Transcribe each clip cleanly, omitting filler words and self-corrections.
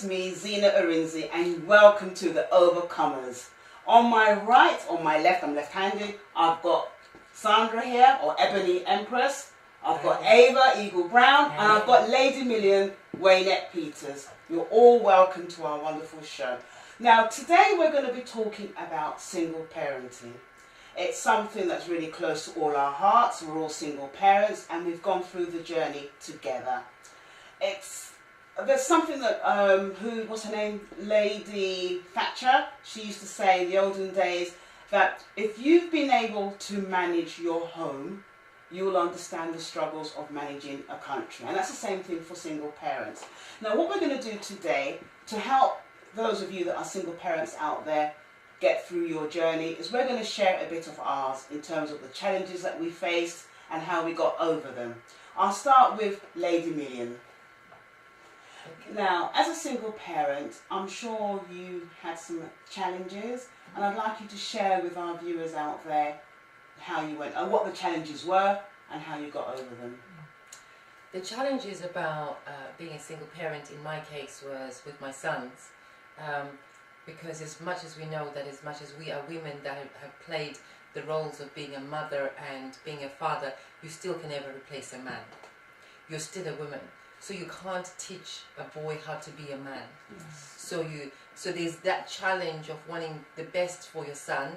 me, Zena Arinzi, and welcome to the Overcomers. On my right, on my left, I'm left-handed, I've got Sandra here, or Ebony Empress. I've got Ava, Eagle Brown, and I've got Lady Million, Waynette Peters. You're all welcome to our wonderful show. Now, today we're going to be talking about single parenting. It's something that's really close to all our hearts. We're all single parents, and we've gone through the journey together. There's something that, what's her name? Lady Thatcher, she used to say in the olden days that if you've been able to manage your home, you'll understand the struggles of managing a country. And that's the same thing for single parents. Now, what we're going to do today to help those of you that are single parents out there get through your journey is we're going to share a bit of ours in terms of the challenges that we faced and how we got over them. I'll start with Lady Million. Now, as a single parent, I'm sure you had some challenges, and I'd like you to share with our viewers out there how you went, and what the challenges were, and how you got over them. The challenges about being a single parent in my case was with my sons, because as much as we know that as much as we are women that have played the roles of being a mother and being a father, you still can never replace a man. You're still a woman. So you can't teach a boy how to be a man. Yes. So there's that challenge of wanting the best for your son,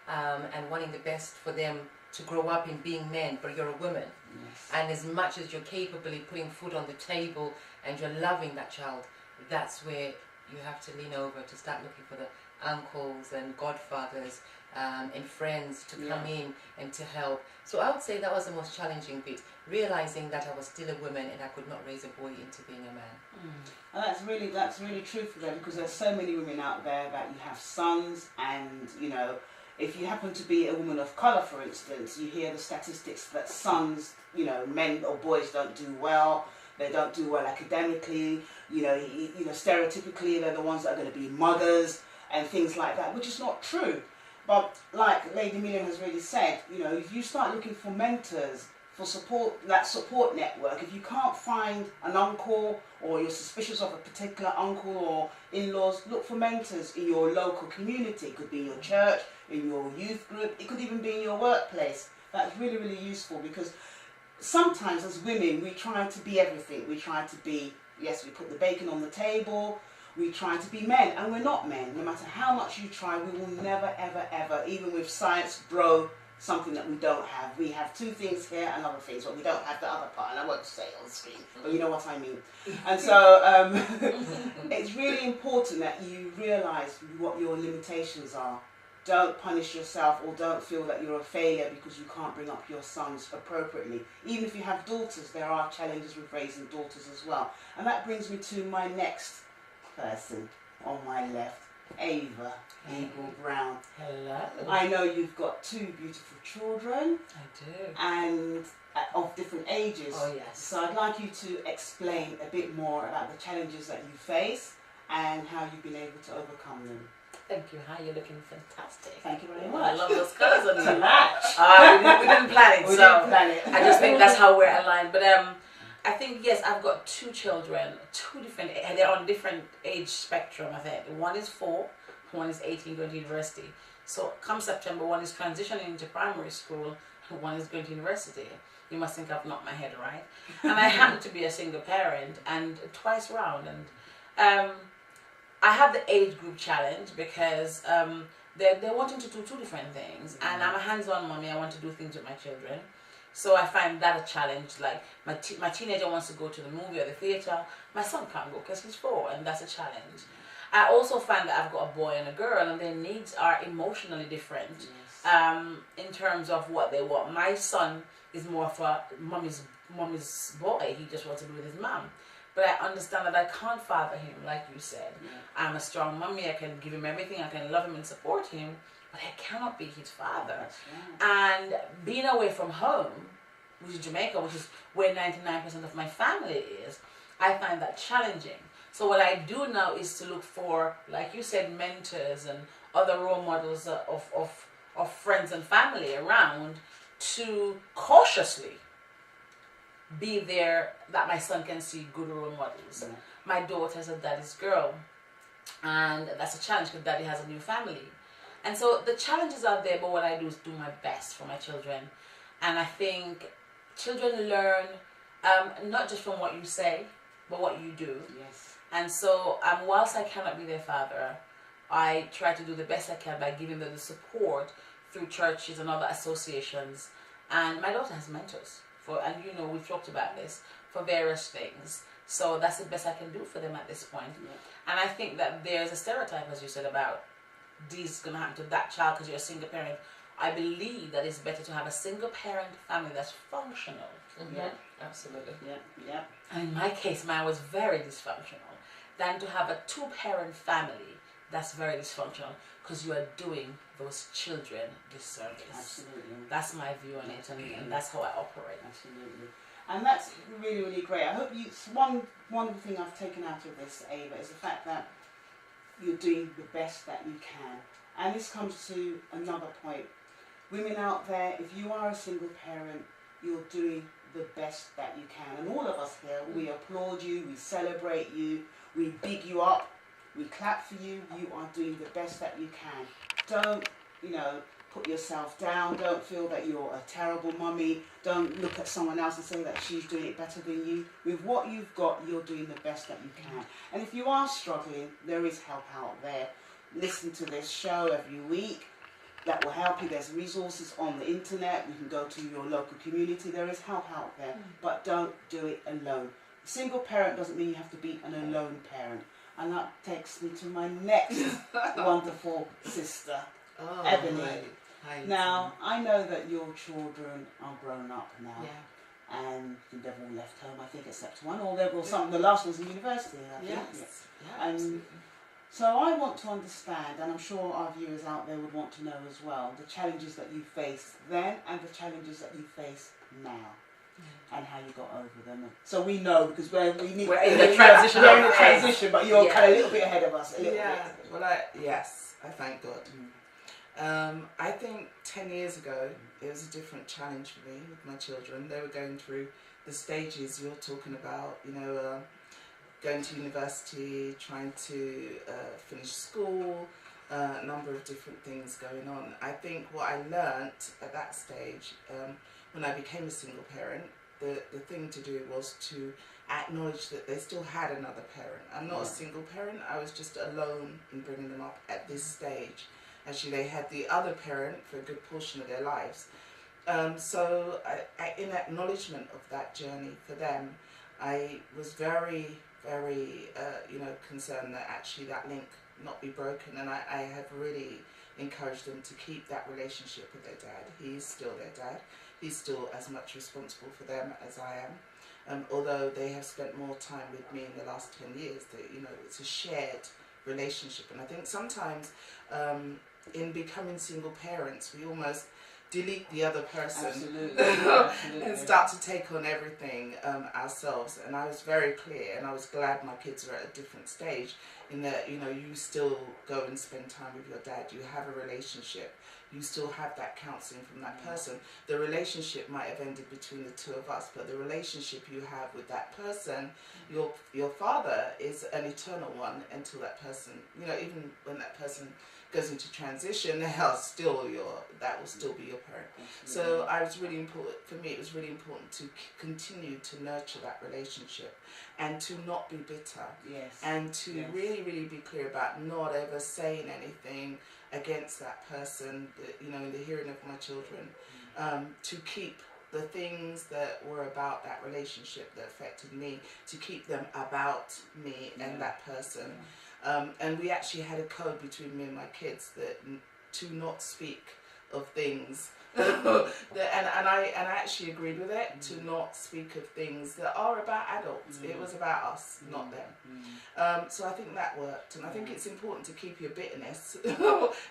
and wanting the best for them to grow up in being men, but you're a woman. Yes. And as much as you're capable of putting food on the table and you're loving that child, that's where you have to lean over to start looking for the uncles and godfathers and friends to come in and to help. So I would say that was the most challenging bit, realizing that I was still a woman and I could not raise a boy into being a man. And that's really true for them, because there's so many women out there that you have sons, and you know, if you happen to be a woman of colour, for instance, you hear the statistics that sons, you know, men or boys don't do well. They don't do well academically. You know, stereotypically they're the ones that are going to be mothers and things like that, which is not true. But like Lady Million has really said, you know, if you start looking for mentors, for support, that support network, if you can't find an uncle, or you're suspicious of a particular uncle or in-laws, look for mentors in your local community. It could be your church, in your youth group, it could even be in your workplace. That's really, really useful, because sometimes as women we try to be everything. We try to be, yes, we put the bacon on the table, we try to be men, and we're not men. No matter how much you try, we will never, ever, ever, even with science, grow something that we don't have. We have two things here and other things, but we don't have the other part, and I won't say it on the screen, but you know what I mean. And so it's really important that you realise what your limitations are. Don't punish yourself, or don't feel that you're a failure because you can't bring up your sons appropriately. Even if you have daughters, there are challenges with raising daughters as well. And that brings me to my next person on my left, Ava, Eagle Brown. Hello. I know you've got two beautiful children. I do. And of different ages. Oh yes. So I'd like you to explain a bit more about the challenges that you face and how you've been able to overcome them. Thank you. How you're looking fantastic. Thank you very much. I love those colours on you. We didn't plan it. We didn't plan it. I just think that's how we're aligned. But I think, yes, I've got two children, two different, they're on different age spectrum, I think. One is 4, one is 18, going to university. So come September, one is transitioning into primary school, one is going to university. You must think I've knocked my head right. And I happen to be a single parent, and twice round. And I have the age group challenge, because they're wanting to do two different things. And I'm a hands-on mommy, I want to do things with my children. So I find that a challenge. Like my teenager wants to go to the movie or the theatre. My son can't go because he's 4, and that's a challenge. I also find that I've got a boy and a girl, and their needs are emotionally different. Yes. In terms of what they want. My son is more of a mommy's boy. He just wants to be with his mom. But I understand that I can't father him, like you said. Yeah. I'm a strong mommy. I can give him everything. I can love him and support him. But I cannot be his father. Right. And being away from home, which is Jamaica, which is where 99% of my family is, I find that challenging. So what I do now is to look for, like you said, mentors and other role models of friends and family around, to cautiously be there, that my son can see good role models. my daughter's a daddy's girl, and that's a challenge because daddy has a new family. And so the challenges are there, but what I do is do my best for my children. And I think children learn not just from what you say, but what you do. Yes. And so whilst I cannot be their father, I try to do the best I can by giving them the support through churches and other associations. And my daughter has mentors and we've talked about this, for various things. So that's the best I can do for them at this point. Yeah. And I think that there's a stereotype, as you said, about this is going to happen to that child because you're a single parent. I believe that it's better to have a single parent family that's functional. Mm-hmm. Yeah, absolutely. Yeah. And in my case, mine was very dysfunctional, than to have a two-parent family that's very dysfunctional, because you are doing those children disservice. Absolutely. That's my view on it, and that's how I operate. Absolutely. And that's really, really great. I hope one wonderful thing I've taken out of this, Ava, is the fact that you're doing the best that you can. And this comes to another point. Women out there, if you are a single parent, you're doing the best that you can. And all of us here, we applaud you, we celebrate you, we big you up, we clap for you. You are doing the best that you can. Don't, put yourself down. Don't feel that you're a terrible mummy. Don't look at someone else and say that she's doing it better than you. With what you've got, you're doing the best that you can. And if you are struggling, there is help out there. Listen to this show every week. That will help you. There's resources on the internet. You can go to your local community. There is help out there. But don't do it alone. Single parent doesn't mean you have to be an alone parent. And that takes me to my next wonderful sister, Ebony. Hi, now, I know that your children are grown up now. Yeah. And they've all left home, I think, except one. Or the last one's in university, I think. Yes. Yeah, absolutely. So I want to understand, and I'm sure our viewers out there would want to know as well, the challenges that you faced then and the challenges that you face now. And how you got over them. So we know, because we're in the transition. We're in the transition, but you're kind of a little bit ahead of us. A little bit. Well, I thank God. I think 10 years ago, it was a different challenge for me with my children. They were going through the stages you're talking about, going to university, trying to finish school, a number of different things going on. I think what I learnt at that stage, when I became a single parent, the thing to do was to acknowledge that they still had another parent. I'm not a single parent, I was just alone in bringing them up at this stage. Actually, they had the other parent for a good portion of their lives. So in acknowledgement of that journey for them, I was very, very concerned that actually that link not be broken, and I have really encouraged them to keep that relationship with their dad. He's still their dad. He's still as much responsible for them as I am. Although they have spent more time with me in the last 10 years, that it's a shared relationship. And I think sometimes in becoming single parents, we almost delete the other person. Absolutely. And start to take on everything ourselves. And I was very clear, and I was glad my kids are at a different stage in that you still go and spend time with your dad. You have a relationship. You still have that counselling from that person. The relationship might have ended between the two of us, but the relationship you have with that person, your father, is an eternal one until that person, even when that person goes into transition, that will still be your parent. So it was really important to continue to nurture that relationship and to not be bitter. Yes. And to really, really be clear about not ever saying anything against that person, in the hearing of my children, to keep the things that were about that relationship that affected me, to keep them about me and that person. And we actually had a code between me and my kids that to not speak of things and I actually agreed with it, to not speak of things that are about adults. It was about us, not them. So I think that worked, and I think it's important to keep your bitterness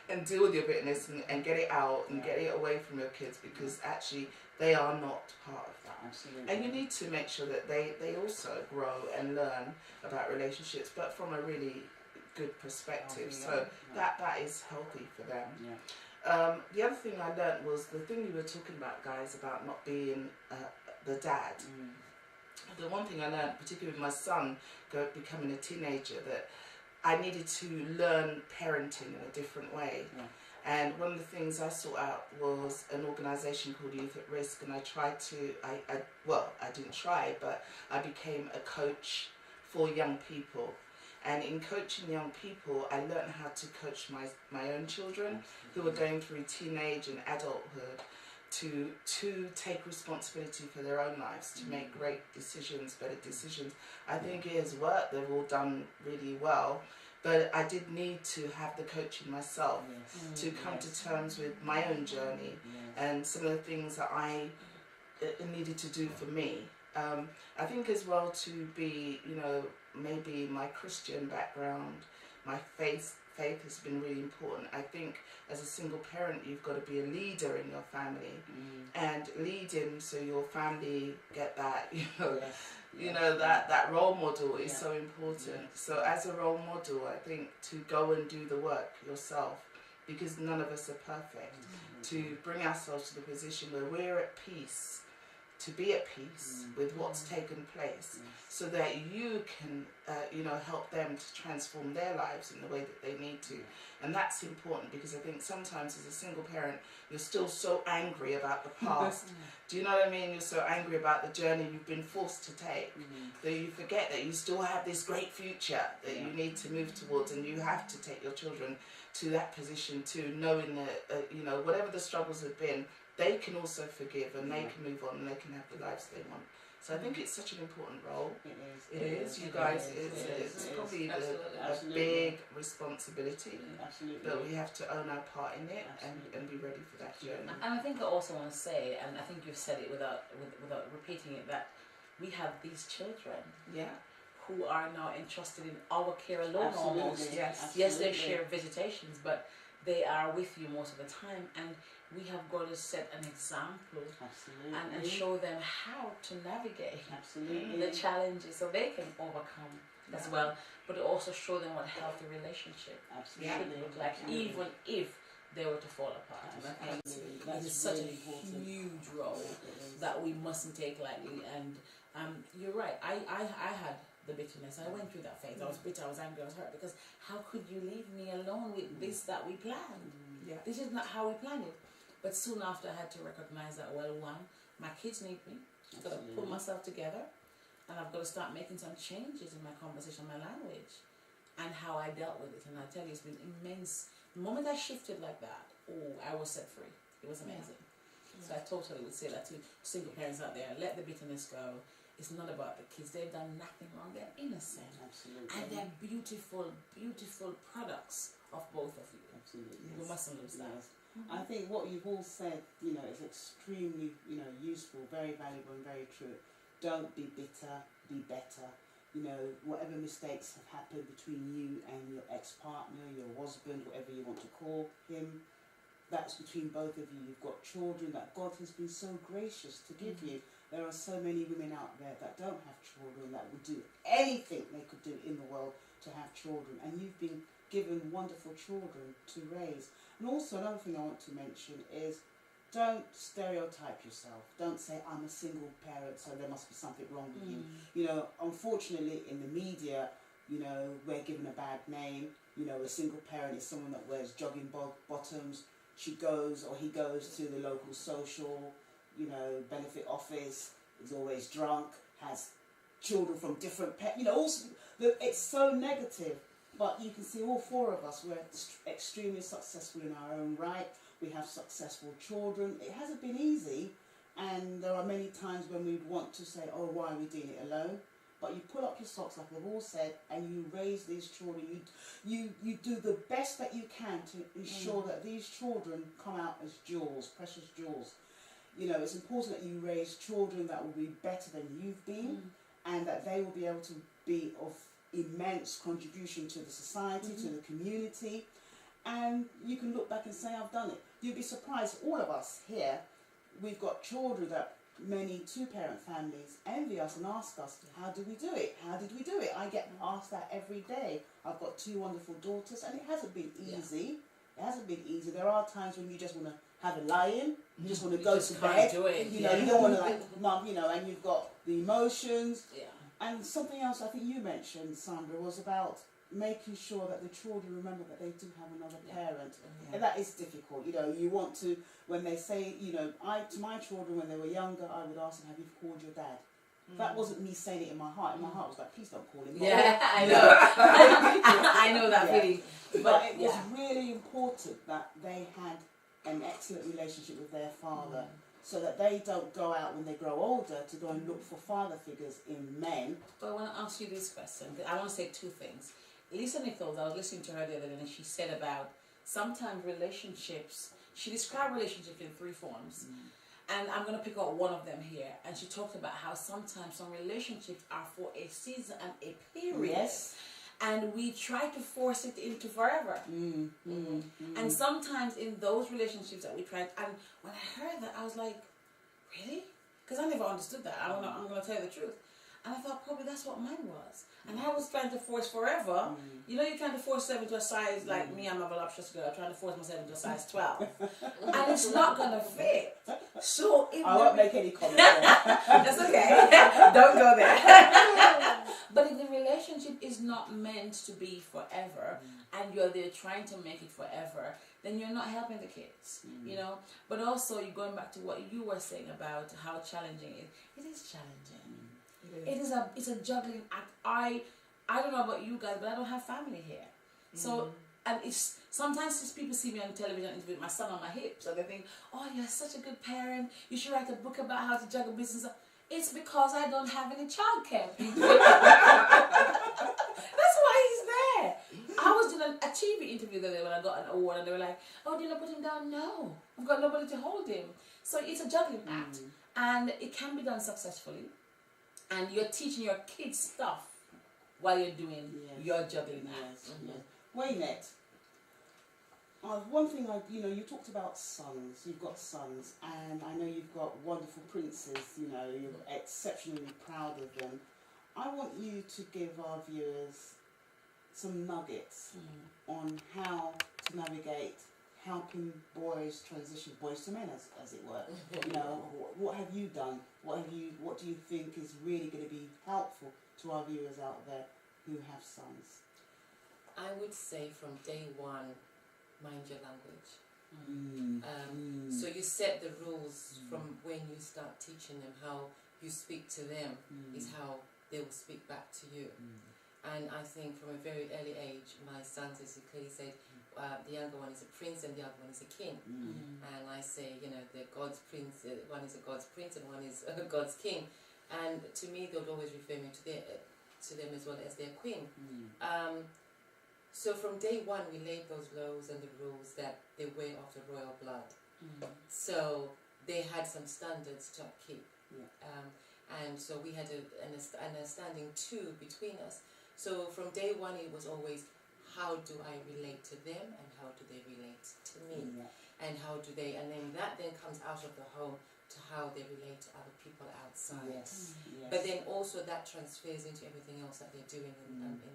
and deal with your bitterness and get it out and get it away from your kids, because actually they are not part of that. Absolutely. And you need to make sure that they also grow and learn about relationships, but from a really good perspective, so that is healthy for them. The other thing I learned was the thing you were talking about, guys, about not being the dad. the one thing I learned, particularly with my son becoming a teenager, that I needed to learn parenting in a different way. Yeah. And one of the things I sought out was an organisation called Youth at Risk, and I tried to, I didn't try, but I became a coach for young people. And in coaching young people, I learned how to coach my own children who were going through teenage and adulthood to take responsibility for their own lives, to make great decisions, better decisions. I think it has worked. They've all done really well. But I did need to have the coaching myself to come to terms with my own journey and some of the things that I needed to do for me. I think as well to be, maybe my Christian background, my faith has been really important. I think as a single parent, you've got to be a leader in your family and leading so your family get that, that role model is so important. So as a role model, I think to go and do the work yourself, because none of us are perfect, to bring ourselves to the position where we're at peace, to be at peace with what's taken place, so that you can, help them to transform their lives in the way that they need to. And that's important, because I think sometimes as a single parent, you're still so angry about the past. Do you know what I mean? You're so angry about the journey you've been forced to take that you forget that you still have this great future that you need to move towards, and you have to take your children to that position too, knowing that, whatever the struggles have been, they can also forgive, and they can move on, and they can have the lives they want. So I think it's such an important role. It is. You guys, it's probably a big responsibility. But we have to own our part in it and be ready for that journey. And I think I also want to say, and I think you've said it without repeating it, that we have these children. Who are now entrusted in our care alone almost. Yes, they share visitations, but they are with you most of the time, and we have got to set an example and show them how to navigate the challenges so they can overcome as well, but to also show them what healthy relationship should look like, even if they were to fall apart. And I think it is such a huge role that we mustn't take lightly. And you're right, I had the bitterness. I went through that phase. I was bitter, I was angry, I was hurt, because how could you leave me alone with this that we planned? This is not how we planned it. But soon after, I had to recognize that, well, one, my kids need me. I've got to pull myself together, and I've got to start making some changes in my conversation, my language, and how I dealt with it. And I tell you, it's been immense. The moment I shifted like that, I was set free. It was amazing. So I totally would say that to single parents out there, let the bitterness go. It's not about the kids. They've done nothing wrong. They're innocent. And they're beautiful, beautiful products of both of you. We mustn't lose that. I think what you've all said, is extremely, useful, very valuable and very true. Don't be bitter, be better. Whatever mistakes have happened between you and your ex-partner, your husband, whatever you want to call him, that's between both of you. You've got children that God has been so gracious to give you. There are so many women out there that don't have children, that would do anything they could do in the world to have children. And you've been given wonderful children to raise. And also another thing I want to mention is, don't stereotype yourself. Don't say, I'm a single parent, so there must be something wrong with you. Unfortunately in the media, we're given a bad name. A single parent is someone that wears jogging bottoms. He goes to the local social, benefit office, is always drunk, has children from different it's so negative. But you can see all four of us, we're extremely successful in our own right. We have successful children. It hasn't been easy, and there are many times when we want to say, oh, why are we doing it alone? But you pull up your socks, like they've all said, and you raise these children. You do the best that you can to ensure that these children come out as jewels, precious jewels. It's important that you raise children that will be better than you've been, and that they will be able to be of immense contribution to the society, to the community, and you can look back and say, I've done it. You'd be surprised, all of us here, we've got children that many two-parent families envy us and ask us, how do we do it? How did we do it? I get asked that every day. I've got two wonderful daughters, and it hasn't been easy. It hasn't been easy. There are times when you just want to have a lie-in. You just want to You go just to can't bed. do it, You know, yeah. you don't want to like, mum, you know, and you've got the emotions. Yeah. And something else I think you mentioned, Sandra, was about making sure that the children remember that they do have another parent. Yeah. And that is difficult. You know, you want to, when they say, you know, to my children when they were younger, I would ask them, have you called your dad? That wasn't me saying it in my heart. In my heart, I was like, please don't call him. Yeah, I know. I know that Yeah. feeling. But it was really important that they had an excellent relationship with their father, so that they don't go out when they grow older to go and look for father figures in men. But I want to ask you this question. I want to say two things. Lisa Nichols, I was listening to her the other day, and she said about sometimes relationships, she described relationships in three forms. And I'm going to pick out one of them here. And she talked about how sometimes some relationships are for a season and a period. Yes. And we try to force it into forever. And sometimes in those relationships that we try, and when I heard that, I was like, really? Because I never understood that. I'm going to tell you the truth. And I thought probably that's what mine was. And I was trying to force forever. You know, you're trying to force yourself into a size, like me, I'm a voluptuous girl, trying to force myself into a size 12. And it's not going to fit. So I won't make any comments. That's okay. Don't go there. But if the relationship is not meant to be forever, and you're there trying to make it forever, then you're not helping the kids, you know. But also, you're going back to what you were saying about how challenging it is challenging. It's a juggling act. I don't know about you guys, but I don't have family here. So, and it's sometimes people see me on television with my son on my hips, so they think, oh, you're such a good parent. You should write a book about how to juggle business. It's because I don't have any childcare. That's why he's there. I was doing a TV interview the other day when I got an award, and they were like, oh, did I put him down? No. I've got nobody to hold him. So it's a juggling act. And it can be done successfully. And you're teaching your kids stuff while you're doing your juggling act. Waynette, one thing you talked about sons. You've got sons, and I know you've got wonderful princes. You know, you're exceptionally proud of them. I want you to give our viewers some nuggets on how to navigate helping boys transition, boys to men, as it were. You know, what have you done? What do you think is really going to be helpful to our viewers out there who have sons? I would say from day one, mind your language. So you set the rules from when you start teaching them. How you speak to them is how they will speak back to you. And I think from a very early age, my sons, as you clearly said, the younger one is a prince and the other one is a king. And I say, you know, the God's prince, one is a God's prince and one is God's king. And to me, they would always refer me to them as well as their queen. So from day one, we laid those laws and the rules that they were of the royal blood. So they had some standards to upkeep. And so we had an understanding too between us. So from day one, it was always, how do I relate to them and how do they relate to me? And how do they, and then that then comes out of the home to how they relate to other people outside. But then also that transfers into everything else that they're doing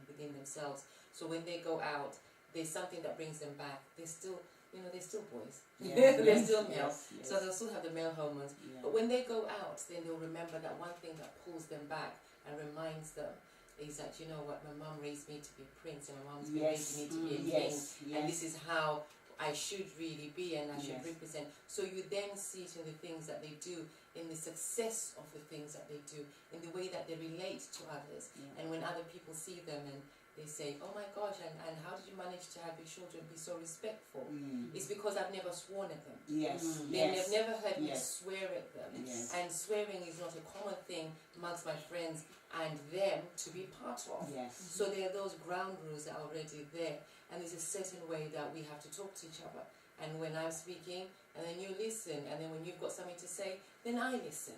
within themselves. So when they go out, there's something that brings them back. They're still, they're still boys. They're still males. So they'll still have the male hormones. But when they go out, then they'll remember that one thing that pulls them back and reminds them is that, you know what, my mum raised me to be a prince and my mum's raised me to be a king. And this is how I should really be and I should represent. So you then see it in the things that they do, in the success of the things that they do, in the way that they relate to others. And when other people see them and they say, oh my gosh, and how did you manage to have your children be so respectful? It's because I've never sworn at them. They've never heard me swear at them. And swearing is not a common thing amongst my friends and them to be part of. So there are those ground rules that are already there. And there's a certain way that we have to talk to each other. And when I'm speaking, and then you listen, and then when you've got something to say, then I listen.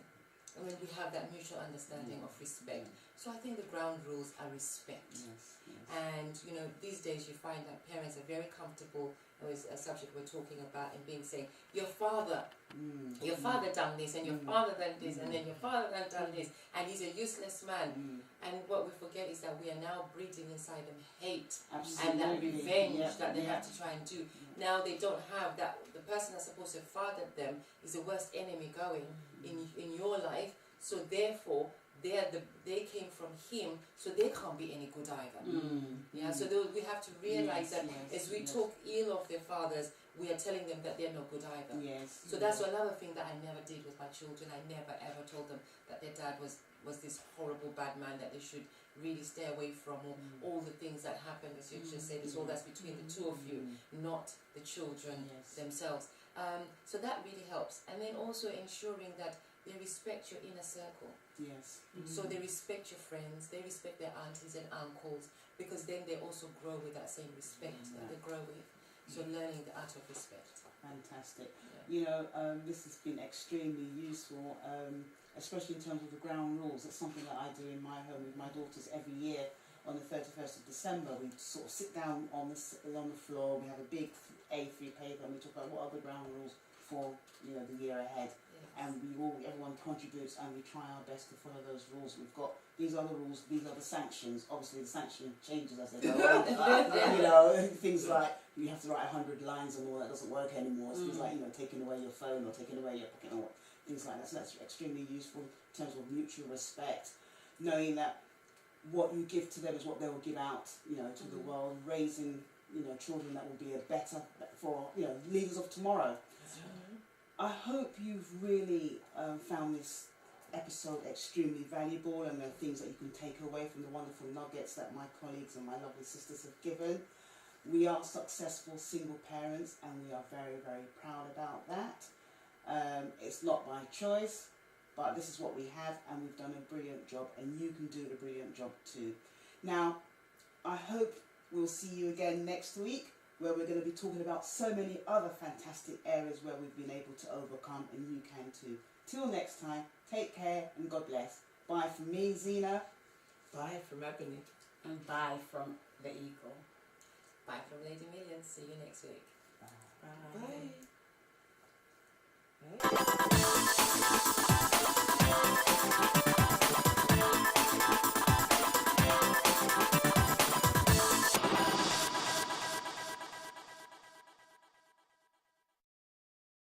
I mean, we have that mutual understanding of respect. So I think the ground rules are respect. Yes, yes. And you know, these days you find that parents are very comfortable with a subject we're talking about and being saying, your father done this, and your father done this, and then your father done this, and he's a useless man. And what we forget is that we are now breeding inside them hate and that revenge that they have to try and do. Now they don't have that. The person that's supposed to have fathered them is the worst enemy going in your life. So therefore, they came from him, so they can't be any good either. Yeah. So we have to realize that as we talk ill of their fathers, we are telling them that they're not good either. Yes. So that's another thing that I never did with my children. I never ever told them that their dad was this horrible bad man that they should really stay away from, or all the things that happened, as you just said, it's all that's between the two of you, not the children themselves. So that really helps. And then also ensuring that they respect your inner circle. Yes. So they respect your friends, they respect their aunties and uncles, because then they also grow with that same respect that they grow with. So learning the art of respect. Fantastic. Yeah. You know, this has been extremely useful, especially in terms of the ground rules. It's something that I do in my home with my daughters every year. On the 31st of December, we sort of sit down on the floor. We have a big A3 paper, and we talk about what are the ground rules for the year ahead. And everyone contributes, and we try our best to follow those rules. We've got these are the rules, these are the sanctions. Obviously, the sanction changes as they go on. Things like you have to write 100 lines and all that doesn't work anymore. It's things like taking away your phone or taking away your pocket or things like that. So that's extremely useful in terms of mutual respect, knowing that what you give to them is what they will give out, to the world. Raising, children that will be a better for leaders of tomorrow. I hope you've really found this episode extremely valuable, and there are things that you can take away from the wonderful nuggets that my colleagues and my lovely sisters have given. We are successful single parents, and we are very, very proud about that. It's not by choice, but this is what we have, and we've done a brilliant job, and you can do a brilliant job too. Now, I hope we'll see you again next week, where we're going to be talking about so many other fantastic areas where we've been able to overcome, and you can too. Till next time, take care and God bless. Bye from me, Zena. Bye from Ebony. And bye from the Eagle. Bye from Lady Millions. See you next week. Bye. Bye. Bye.